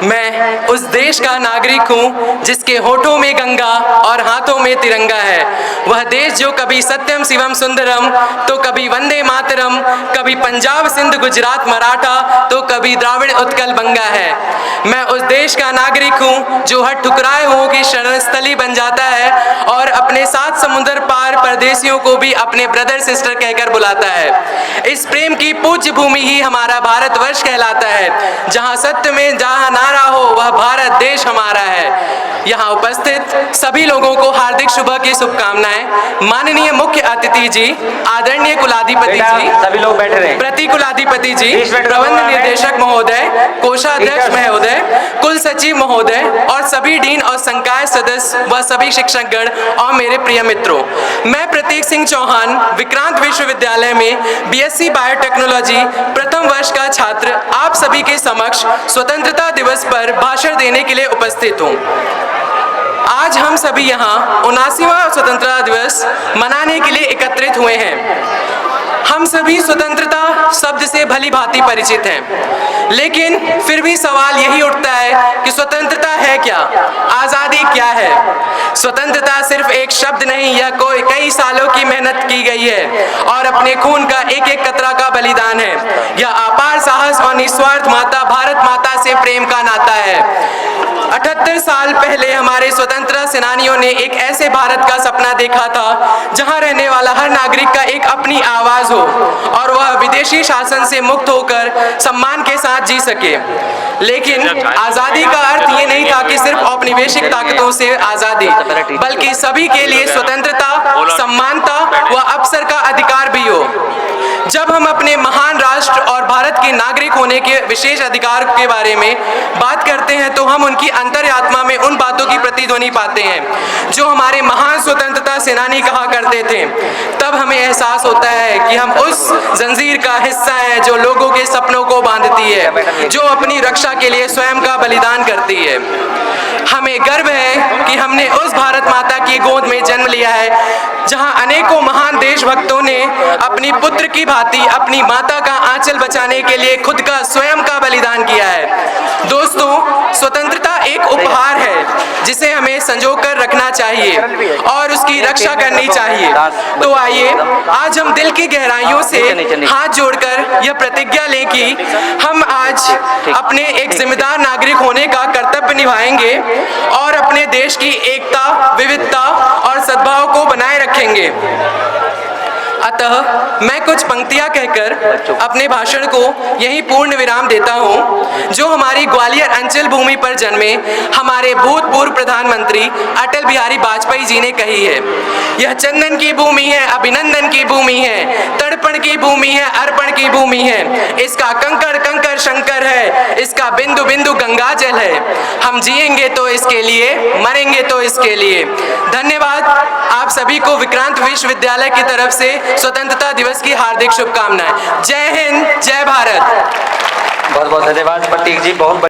मैं उस देश का नागरिक हूँ जिसके होठों में गंगा और हाथों में तिरंगा है। वह देश जो कभी सत्यम शिवम सुंदरम तो कभी वंदे मातरम, कभी पंजाब सिंध गुजरात मराठा तो कभी द्राविड़ उत्कल बंगा है। मैं उस देश का नागरिक हूँ जो हर ठुकराए हुओं की शरणस्थली बन जाता है और अपने सात समुद्र पार परदेशियों को भी अपने ब्रदर सिस्टर कहकर बुलाता है। इस प्रेम की पूज्य भूमि ही हमारा भारतवर्ष कहलाता है। जहाँ सत्य में जहाँ नारा हो वह भारत देश हमारा है। यहाँ उपस्थित सभी लोगों को हार्दिक सुबह की शुभकामनाएं। माननीय मुख्य अतिथि जी, आदरणीय कुलाधिपति जी, सभी लोग बैठे रहे, प्रति कुलाधिपति जी, प्रबंध निर्देशक महोदय, कोषाध्यक्ष महोदय, कुल सचिव महोदय और सभी डीन और संकाय सदस्य व सभी शिक्षकगण और मेरे प्रिय मित्रों, मैं प्रतीक सिंह चौहान विक्रांत विश्वविद्यालय में बीएससी बायोटेक्नोलॉजी प्रथम वर्ष का छात्र आप सभी के समक्ष स्वतंत्रता दिवस पर भाषण देने के लिए उपस्थित हूँ। आज हम सभी यहाँ 79वां स्वतंत्रता दिवस मनाने के लिए एकत्रित हुए हैं। हम सभी स्वतंत्रता शब्द से भली भांति परिचित हैं, लेकिन फिर भी सवाल यही उठता है कि स्वतंत्रता है क्या, आज़ादी क्या है। स्वतंत्रता सिर्फ एक शब्द नहीं, यह कई सालों की मेहनत की गई है और अपने खून का एक एक कतरा का बलिदान है। यह अपार साहस और निस्वार्थ माता भारत माता से प्रेम का नाता है। 78 साल पहले हमारे स्वतंत्रता सेनानियों ने एक ऐसे भारत का सपना देखा था जहां रहने वाला हर नागरिक का एक अपनी आवाज हो और वह विदेशी शासन से मुक्त होकर सम्मान के साथ जी सके। लेकिन आजादी का अर्थ ये नहीं था कि सिर्फ औपनिवेशिक ताकतों से आजादी, बल्कि सभी के लिए स्वतंत्रता, समानता व अवसर का अधिकार भी हो। जब हम अपने महान राष्ट्र और भारत के नागरिक होने के विशेष अधिकार के बारे में बात करते हैं तो हम उनकी अंतर्यात्मा में उन बातों की प्रतिध्वनि पाते हैं जो हमारे महान स्वतंत्रता सेनानी कहा करते थे। तब हमें एहसास होता है कि हम उस जंजीर का हिस्सा हैं जो लोगों के सपनों को बांधती है, जो अपनी रक्षा के लिए स्वयं का बलिदान करती है। हमें गर्व है कि हमने उस भारत माता की गोद में जन्म लिया है जहां अनेकों महान देशभक्तों ने अपनी पुत्र की भांति अपनी माता का आंचल बचाने के लिए खुद का स्वयं का बलिदान किया है। दोस्तों, स्वतंत्रता एक उपहार है जिसे हमें संजोकर रखना चाहिए और उसकी रक्षा करनी चाहिए। तो आइए आज हम दिल की गहराइयों से हाथ जोड़कर यह प्रतिज्ञा लें कि हम आज अपने एक जिम्मेदार नागरिक होने का कर्तव्य निभाएंगे और अपने देश की एकता, विविधता और सद्भाव को बनाए रखेंगे। अतः मैं कुछ पंक्तियां कहकर अपने भाषण को यहीं पूर्ण विराम देता हूं, जो हमारी ग्वालियर अंचल भूमि पर जन्मे हमारे भूतपूर्व प्रधानमंत्री अटल बिहारी वाजपेयी जी ने कही है। यह चंदन की भूमि है, अभिनंदन की भूमि है, तर्पण की भूमि है, अर्पण की भूमि है। इसका कंकड़ कंकड़ शंकर है, इसका बिंदु बिंदु गंगा जल है। हम जिएंगे तो इसके लिए, मरेंगे तो इसके लिए। धन्यवाद। आप सभी को विक्रांत विश्वविद्यालय की तरफ से स्वतंत्रता दिवस की हार्दिक शुभकामनाएं। जय हिंद, जय भारत। बहुत बहुत धन्यवाद प्रतीक जी। बहुत